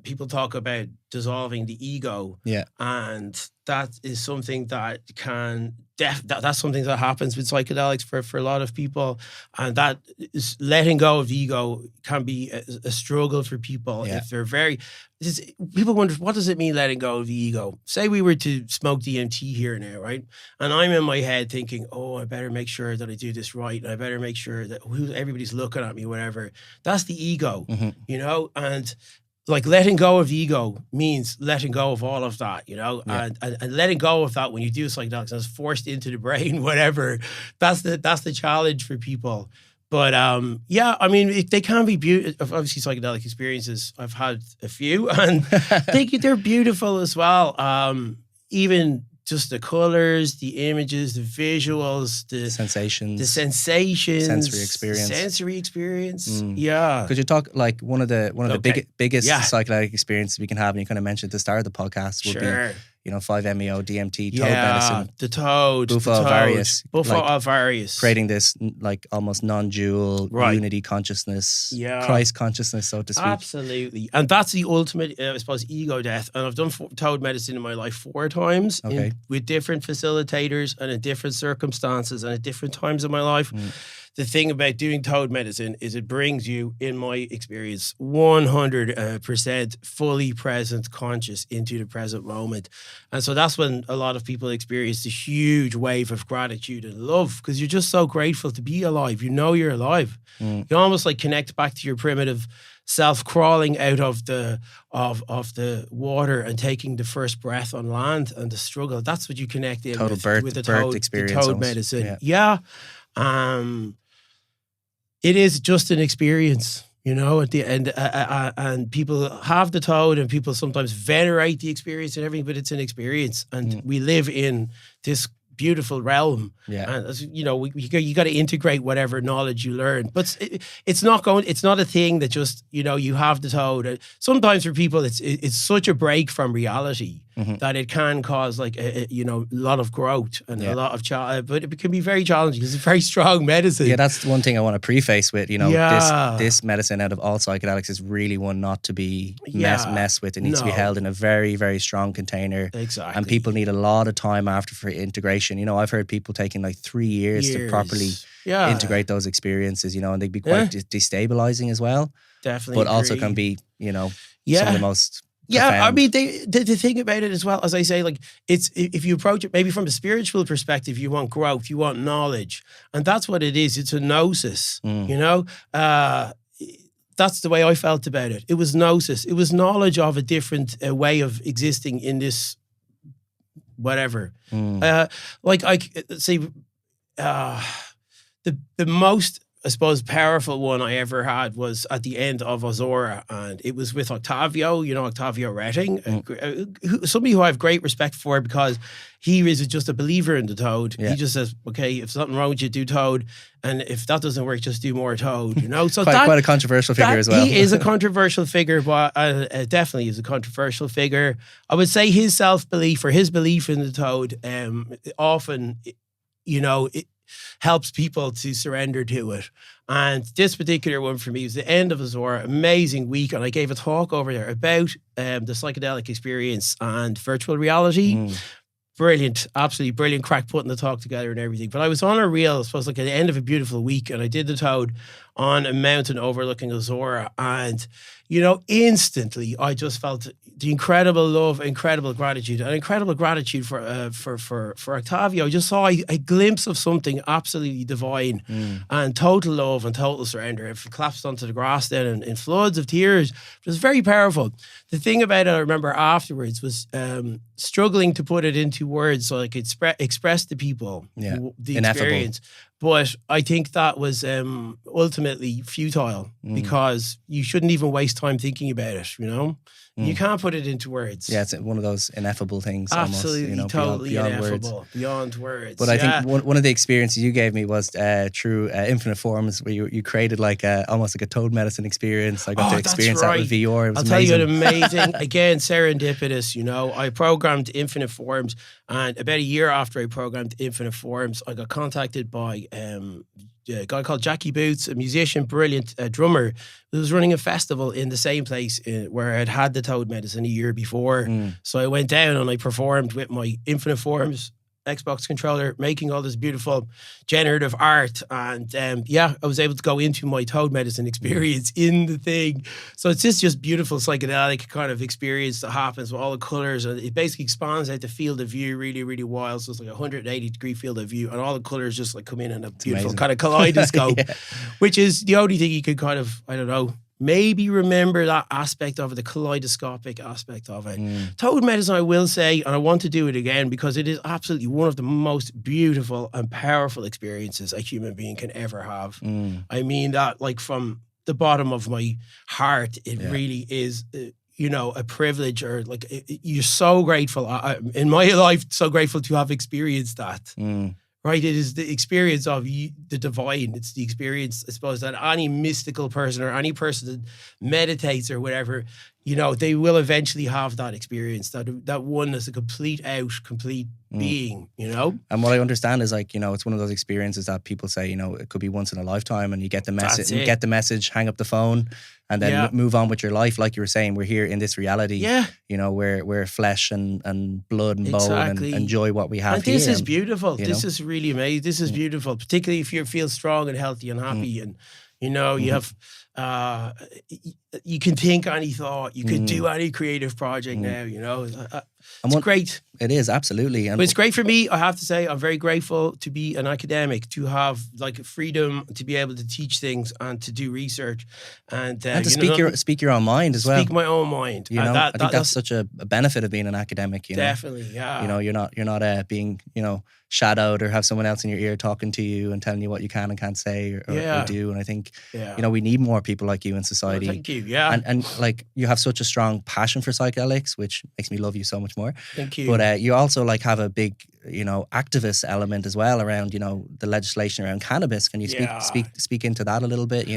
people talk about dissolving the ego, and that is something that that's something that happens with psychedelics for a lot of people, and that is letting go of the ego can be a struggle for people if they're people wonder, what does it mean letting go of the ego? Say we were to smoke DMT here now, right? And I'm in my head thinking, oh, I better make sure that I do this right, and I better make sure that everybody's looking at me, whatever. That's the ego, and like letting go of ego means letting go of all of that, and letting go of that when you do psychedelics, and it's forced into the brain, whatever. That's the challenge for people. But I mean, they can be beautiful. Obviously, psychedelic experiences, I've had a few, and they're beautiful as well. Even just the colors, the images, the visuals, the sensations, sensory experience. Yeah. Could you talk, like, one of the biggest psychedelic experiences we can have, and you kind of mentioned at the start of the podcast, would be 5-MEO, DMT, toad medicine. The toad. Bufo alvarius. Alvarius. Creating this, like, almost non-dual unity consciousness, Christ consciousness, so to speak. Absolutely. And that's the ultimate, I suppose, ego death. And I've done toad medicine in my life 4 times with different facilitators and in different circumstances and at different times of my life. The thing about doing toad medicine is it brings you, in my experience, 100% fully present, conscious into the present moment. And so that's when a lot of people experience the huge wave of gratitude and love, because you're just so grateful to be alive. You're alive. You almost like connect back to your primitive self, crawling out of the water and taking the first breath on land and the struggle. That's what you connect in with the toad experience, the toad medicine. It is just an experience, at the end, and people have the toad, and people sometimes venerate the experience and everything, but it's an experience, and we live in this beautiful realm. And you got to integrate whatever knowledge you learn, but it's not a thing that just you have the toad. Sometimes for people it's such a break from reality that it can cause like a lot of growth and a lot of but it can be very challenging because it's very strong medicine. That's one thing I want to preface with. This medicine, out of all psychedelics, is really one not to be messed with. It needs to be held in a very, very strong container. Exactly. And people need a lot of time after for integration. I've heard people taking like 3 years to properly integrate those experiences, and they'd be quite destabilizing as well. Definitely. But also can be, some of the most profound. I mean, the thing about it as well, as I say, like, it's, if you approach it maybe from a spiritual perspective, you want growth, you want knowledge. And that's what it is. It's a gnosis, that's the way I felt about it. It was gnosis. It was knowledge of a different way of existing in this whatever. Like I say, the most I suppose, powerful one I ever had was at the end of Ozora, and it was with Octavio, Octavio Retting, somebody who I have great respect for because he is just a believer in the toad. Yeah. He just says, okay, if something wrong with you, do toad. And if that doesn't work, just do more toad, So quite a controversial figure as well. He is a controversial figure, but definitely is a controversial figure. I would say his self-belief or his belief in the toad often, it helps people to surrender to it. And this particular one for me was the end of Ozora, amazing week. And I gave a talk over there about the psychedelic experience and virtual reality. Brilliant, absolutely brilliant crack putting the talk together and everything. But I was on a reel, I suppose, like at the end of a beautiful week, and I did the toad on a mountain overlooking Ozora. And, instantly I just felt the incredible love, incredible gratitude for Octavio. I just saw a glimpse of something absolutely divine and total love and total surrender. It collapsed onto the grass then in floods of tears. It was very powerful. The thing about it I remember afterwards was struggling to put it into words so I could express to people the experience. But I think that was ultimately futile because you shouldn't even waste time thinking about it, You can't put it into words. Yeah, it's one of those ineffable things. Absolutely, almost, totally beyond ineffable. words. Beyond words. But I think one of the experiences you gave me was through Infinite Forms, where you created almost like a toad medicine experience. I got to experience that with VR. It was I'll amazing. tell you, amazing. Again, serendipitous. I programmed Infinite Forms, and about a year after I programmed Infinite Forms, I got contacted by a guy called Jackie Boots, a musician, brilliant drummer, who was running a festival in the same place where I'd had the toad medicine a year before. So I went down and I performed with my Infinite Forms Xbox controller, making all this beautiful generative art. And I was able to go into my toad medicine experience in the thing. So it's just beautiful psychedelic kind of experience that happens with all the colors. And it basically expands out the field of view really, really wild. So it's like a 180-degree field of view. And all the colors just come in a beautiful kind of kaleidoscope, which is the only thing you could kind of, maybe remember that aspect of it, the kaleidoscopic aspect of it. Toad medicine, I will say, and I want to do it again because it is absolutely one of the most beautiful and powerful experiences a human being can ever have. I mean that from the bottom of my heart, it really is a privilege, or you're so grateful. In my life, so grateful to have experienced that. Right, it is the experience of the divine. It's the experience, I suppose, that any mystical person or any person that meditates or whatever, they will eventually have that experience, that oneness, a complete being, And what I understand is it's one of those experiences that people say, it could be once in a lifetime, and you get the message, hang up the phone, and then move on with your life. Like you were saying, we're here in this reality. Yeah. We're flesh and blood and bone and enjoy what we have and here. this is beautiful. This is really amazing. This is beautiful, particularly if you feel strong and healthy and happy, and you have you can think any thought, you can do any creative project now. It's great. It is, absolutely. But it's great for me. I have to say, I'm very grateful to be an academic, to have freedom to be able to teach things and to do research and to speak your own mind as well. Speak my own mind. I think that's such a benefit of being an academic. Definitely, yeah. You're not being shadowed or have someone else in your ear talking to you and telling you what you can and can't say or do. And I think we need more people like you in society. Thank you. Yeah. And you have such a strong passion for psychedelics, which makes me love you so much more. Thank you. But you also have a big, activist element as well around, the legislation around cannabis. Can you speak into that a little bit,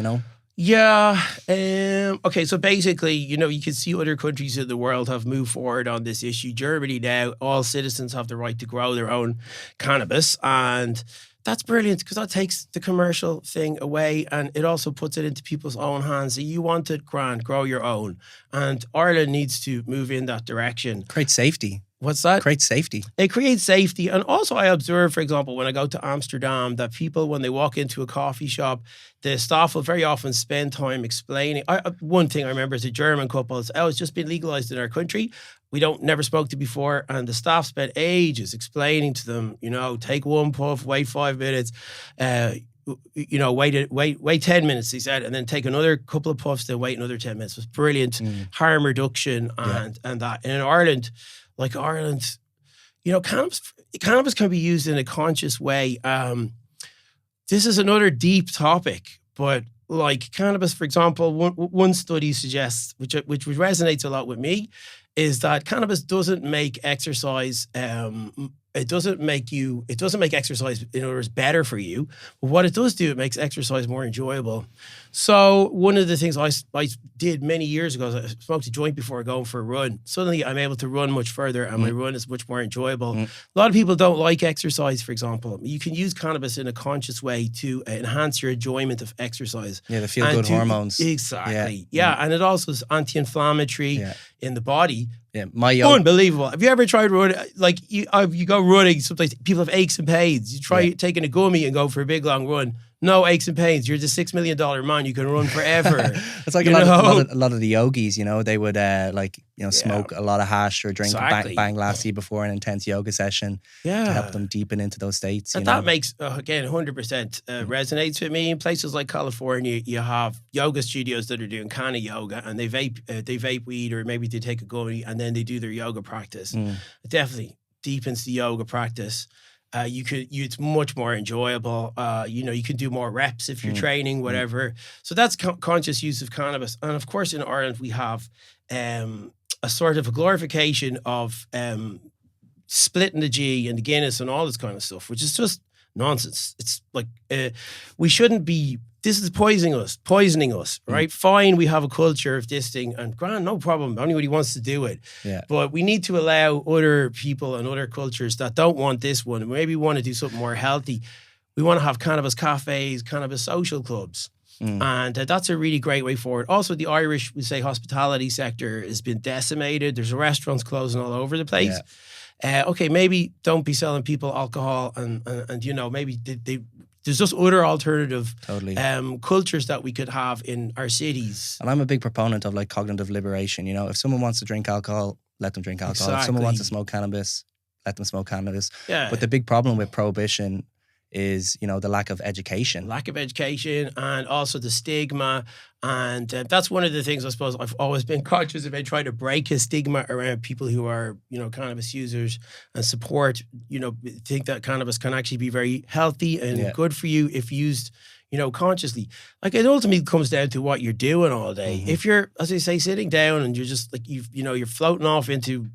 Yeah. Okay, so basically, you can see other countries in the world have moved forward on this issue. Germany now, all citizens have the right to grow their own cannabis, and that's brilliant because that takes the commercial thing away, and it also puts it into people's own hands. So you want it, grand, grow your own. And Ireland needs to move in that direction. Create safety. What's that? Create safety. It creates safety. And also I observe, for example, when I go to Amsterdam, that people, when they walk into a coffee shop, the staff will very often spend time explaining. One thing I remember is a German couple. It's just been legalized in our country. We never spoke to before. And the staff spent ages explaining to them, take one puff, wait 5 minutes, wait 10 minutes, he said, and then take another couple of puffs, then wait another 10 minutes. It was brilliant. Harm reduction and that. And in Ireland, cannabis can be used in a conscious way. this is another deep topic, but like cannabis, for example, one study suggests, which resonates a lot with me, is that cannabis doesn't make exercise. It doesn't make exercise, in other words, better for you. But what it does do, it makes exercise more enjoyable. So one of the things I did many years ago is I smoked a joint before going for a run. Suddenly I'm able to run much further and my run is much more enjoyable. A lot of people don't like exercise, for example. You can use cannabis in a conscious way to enhance your enjoyment of exercise. Yeah, the feel-good hormones. Exactly. Yeah. And it also is anti-inflammatory in the body. Yeah, unbelievable. Have you ever tried running? Like you go running, sometimes people have aches and pains. You try taking a gummy and go for a big long run. No aches and pains. You're the $6 million man. You can run forever. It's like a lot of the yogis, they would smoke a lot of hash or drink bang lassi before an intense yoga session to help them deepen into those states. And that makes, again, 100% resonates with me. In places like California, you have yoga studios that are doing kind of yoga and they vape weed, or maybe they take a gummy and then they do their yoga practice. It definitely deepens the yoga practice. It's much more enjoyable. You can do more reps if you're training, whatever. So that's conscious use of cannabis. And of course, in Ireland, we have a sort of a glorification of splitting the G and the Guinness and all this kind of stuff, which is just nonsense. It's like we shouldn't be. This is poisoning us, right? Fine, we have a culture of this thing, and grand, no problem. Anybody wants to do it. Yeah. But we need to allow other people and other cultures that don't want this one, and maybe want to do something more healthy. We want to have cannabis cafes, cannabis social clubs. And that's a really great way forward. Also, the Irish, we say, hospitality sector has been decimated. There's restaurants closing all over the place. Okay, maybe don't be selling people alcohol and maybe there's just other alternative cultures that we could have in our cities. And I'm a big proponent of like cognitive liberation. If someone wants to drink alcohol, let them drink alcohol. Exactly. If someone wants to smoke cannabis, let them smoke cannabis. Yeah. But the big problem with prohibition is, the lack of education. Lack of education and also the stigma. And that's one of the things I suppose I've always been conscious about, trying to break a stigma around people who are, cannabis users and support, think that cannabis can actually be very healthy and good for you if used, consciously. Like it ultimately comes down to what you're doing all day. If you're, as I say, sitting down and you're just like, you're floating off into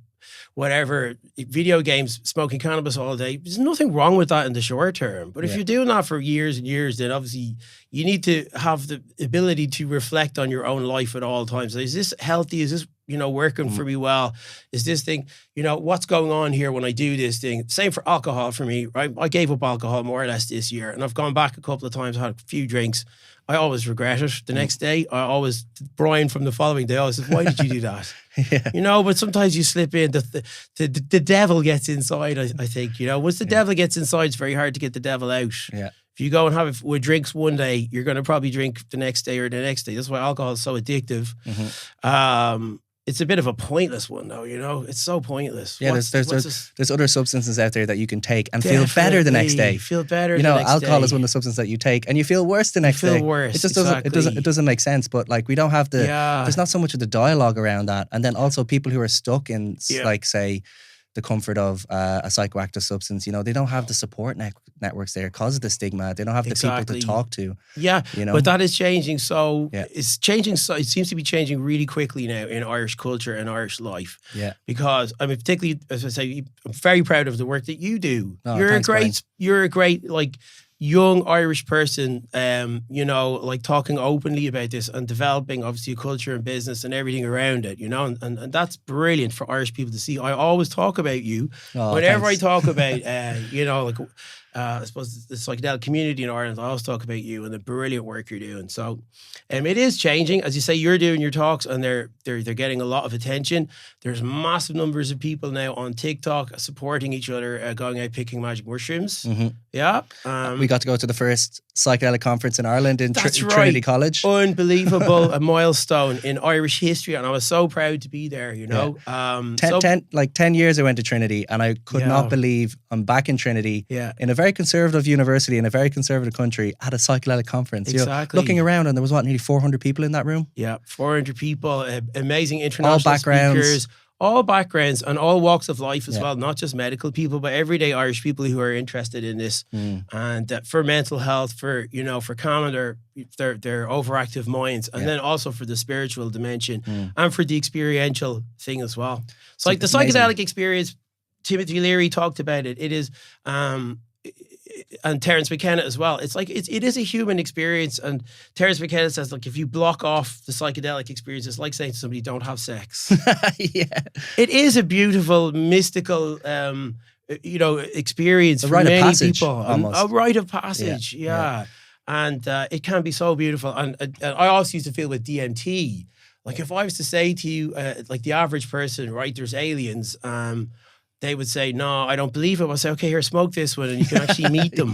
whatever, video games, smoking cannabis all day, there's nothing wrong with that in the short term. But if you're doing that for years and years, then obviously you need to have the ability to reflect on your own life at all times. Is this healthy? Is this, working for me well? Is this thing, what's going on here when I do this thing? Same for alcohol for me, right? I gave up alcohol more or less this year, and I've gone back a couple of times, had a few drinks. I always regret it. The next day, Brian from the following day, I always said, why did you do that? But sometimes you slip in. The devil gets inside, I think. Once the devil gets inside, it's very hard to get the devil out. Yeah. If you go and have it with drinks one day, you're going to probably drink the next day or the next day. That's why alcohol is so addictive. It's a bit of a pointless one, though. It's so pointless. Yeah, there's other substances out there that you can take and feel better the next day. Feel better. The next alcohol day is one of the substances that you take and you feel worse the next day. You feel worse. It just doesn't. It doesn't make sense. But like we don't have the. Yeah. There's not so much of the dialogue around that, and then also people who are stuck in like say the comfort of a psychoactive substance, they don't have the support networks there because of the stigma. They don't have the people to talk to. Yeah, but that is changing. So it's changing. So it seems to be changing really quickly now in Irish culture and Irish life. Yeah, because I mean, particularly as I say, I'm very proud of the work that you do. Oh, you're a great like young Irish person, like talking openly about this and developing obviously a culture and business and everything around it, and that's brilliant for Irish people to see. I always talk about you whenever I talk about, I suppose the psychedelic community in Ireland. I always talk about you and the brilliant work you're doing. So, it is changing, as you say. You're doing your talks, and they're getting a lot of attention. There's massive numbers of people now on TikTok supporting each other, going out picking magic mushrooms. Yeah, we got to go to the first psychedelic conference in Ireland in Trinity College. Unbelievable, a milestone in Irish history, and I was so proud to be there. 10 years I went to Trinity, and I could not believe I'm back in Trinity. Yeah. In a very conservative university in a very conservative country at a psychedelic conference. Exactly. Looking around, and there was nearly 400 people in that room. Yeah, 400 people, amazing international speakers, all backgrounds and all walks of life as Yeah. well, not just medical people, but everyday Irish people who are interested in this. And for mental health, for, you know, for calming their overactive minds, and then also for the spiritual dimension and for the experiential thing as well. So like the psychedelic experience, Timothy Leary talked about it. It is, and Terence McKenna as well. It's like it is a human experience, and Terence McKenna says, like, if you block off the psychedelic experience, it's like saying to somebody, "Don't have sex." Yeah, it is a beautiful, mystical, you know, experience a for rite of many passage, people. almost. A rite of passage, yeah. And it can be so beautiful. And I also used to feel with DMT, like if I was to say to you, like the average person, right, there's aliens. They would say, no, I don't believe it. I'll say, okay, here, smoke this one and you can actually meet them.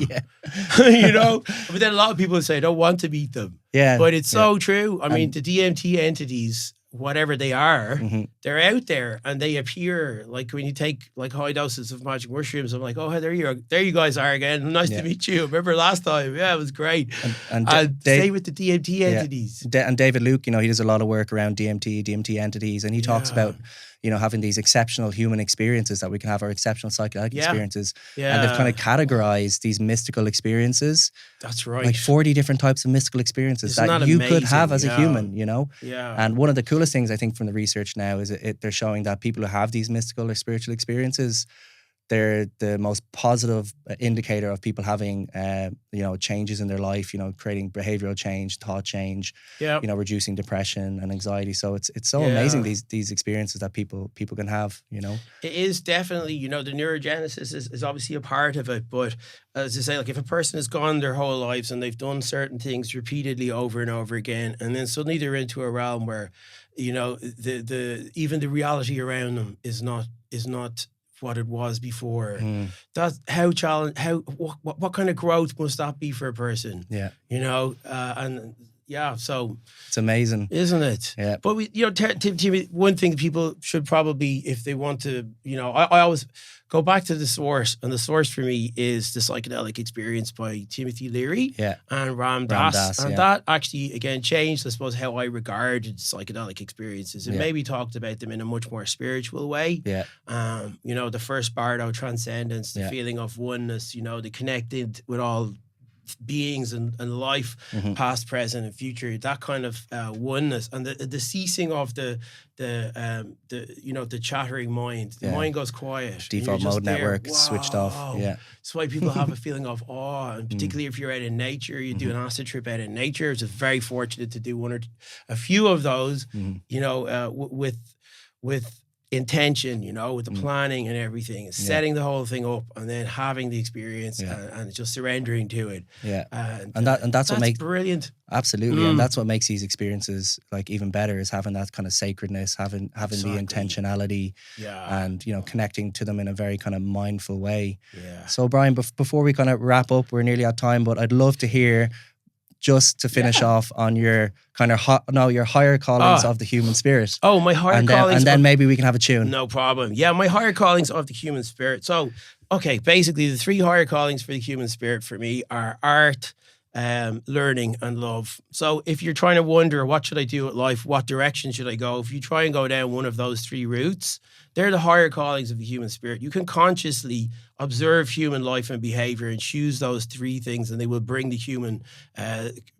You know? But then a lot of people would say, I don't want to meet them. Yeah. But it's so true. I mean, the DMT entities, whatever they are, they're out there and they appear. Like when you take like high doses of magic mushrooms, I'm like, oh, there you guys are again. Nice to meet you. Remember last time? Yeah, it was great. And same with the DMT entities. And David Luke, you know, he does a lot of work around DMT entities, and he talks about, you know, having these exceptional human experiences, that we can have our exceptional psychedelic experiences. And they've kind of categorized these mystical experiences. That's right. Like 40 different types of mystical experiences that you could have as a human, you know? And one of the coolest things I think from the research now is they're showing that people who have these mystical or spiritual experiences, they're the most positive indicator of people having, you know, changes in their life, you know, creating behavioral change, thought change, you know, reducing depression and anxiety. So it's so amazing, these experiences that people can have, you know. It is definitely, you know, the neurogenesis is obviously a part of it. But as I say, like if a person has gone their whole lives and they've done certain things repeatedly over and over again, and then suddenly they're into a realm where, you know, even the reality around them is not what it was before. That's what kind of growth must that be for a person? Yeah, you know, so it's amazing, isn't it? Yeah. But we, you know, one thing people should probably, if they want to, you know, I always go back to the source, and the source for me is the Psychedelic Experience by Timothy Leary and Ram Dass. And that actually, again, changed, I suppose, how I regarded psychedelic experiences, and maybe talked about them in a much more spiritual way. You know, the first Bardo transcendence, the feeling of oneness, you know, the connected with all beings and life, past, present, and future, that kind of oneness, and the ceasing of the you know, the chattering mind. The mind goes quiet. Default mode network switched off. Yeah, that's why people have a feeling of awe, and particularly if you're out in nature, you do an acid trip out in nature. It's just very fortunate to do a few of those. You know, with intention, you know, with the planning and everything, and setting the whole thing up, and then having the experience and just surrendering to it. And that's what makes brilliant. Absolutely, and that's what makes these experiences like even better, is having that kind of sacredness, having the intentionality, and, you know, connecting to them in a very kind of mindful way. So Brian, before we kind of wrap up, we're nearly at time, but I'd love to hear, just to finish off on your kind of your higher callings of the human spirit. Oh, my higher callings. And then maybe we can have a tune. No problem. Yeah, my higher callings of the human spirit. So, okay, basically the three higher callings for the human spirit for me are art, learning, and love. So if you're trying to wonder, what should I do with life? What direction should I go? If you try and go down one of those three routes, they're the higher callings of the human spirit. You can consciously observe human life and behavior and choose those three things, and they will bring the human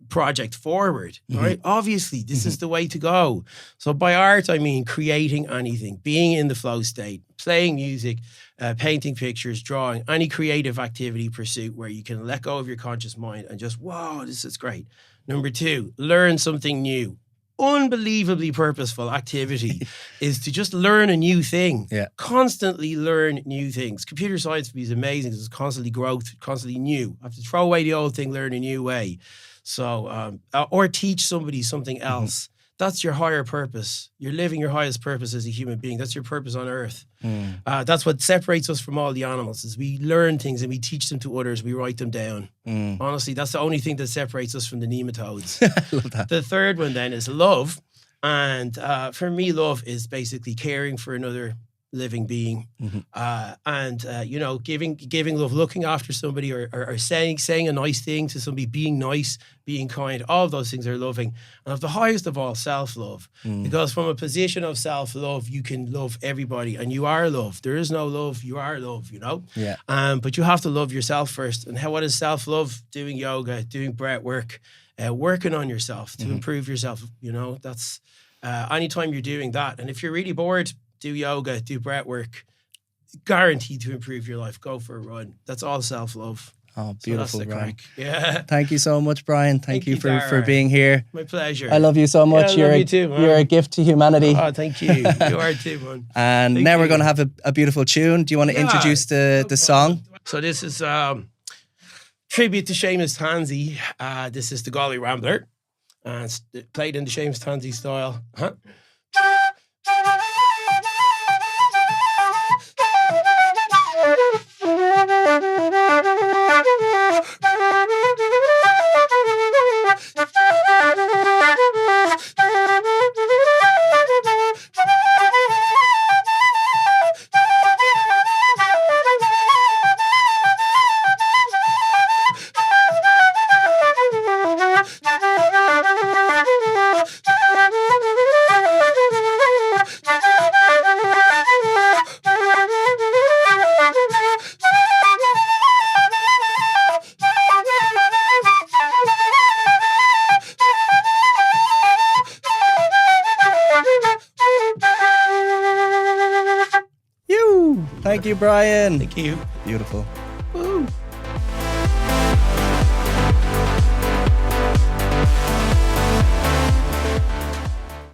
project forward. Right? Obviously, this is the way to go. So by art, I mean creating anything, being in the flow state, playing music, painting pictures, drawing, any creative activity pursuit where you can let go of your conscious mind and just, wow, this is great. Number two, learn something new. Unbelievably purposeful activity is to just learn a new thing. Constantly learn new things. Computer science is amazing. It's constantly growth, constantly new. I have to throw away the old thing, learn a new way. So, or teach somebody something else. That's your higher purpose. You're living your highest purpose as a human being. That's your purpose on earth. That's what separates us from all the animals, is we learn things and we teach them to others. We write them down. Honestly, that's the only thing that separates us from the nematodes. I love that. The third one then is love. And for me, love is basically caring for another living being. And you know, giving love, looking after somebody, or saying a nice thing to somebody, being nice, being kind, all of those things are loving. And of the highest of all, self-love. Because from a position of self-love, you can love everybody, and you are love. There is no love, you are love, you know? Yeah. But you have to love yourself first. And what is self-love? Doing yoga, doing breath work, working on yourself to improve yourself. You know, that's anytime you're doing that. And if you're really bored, do yoga, do breath work, guaranteed to improve your life. Go for a run. That's all self-love. Oh, beautiful, so Bryan. Yeah. Thank you so much, Bryan. Thank you for Dara. being here. My pleasure. I love you so much. Yeah, I love you too, man. You're a gift to humanity. Oh, thank you. You are too, man. And Thank now we're you. going to have a beautiful tune. Do you want to introduce the song? So this is tribute to Seamus Tansey. This is the Galway Rambler. And it's played in the Seamus Tansey style. Thank you, Bryan. Thank you. Beautiful.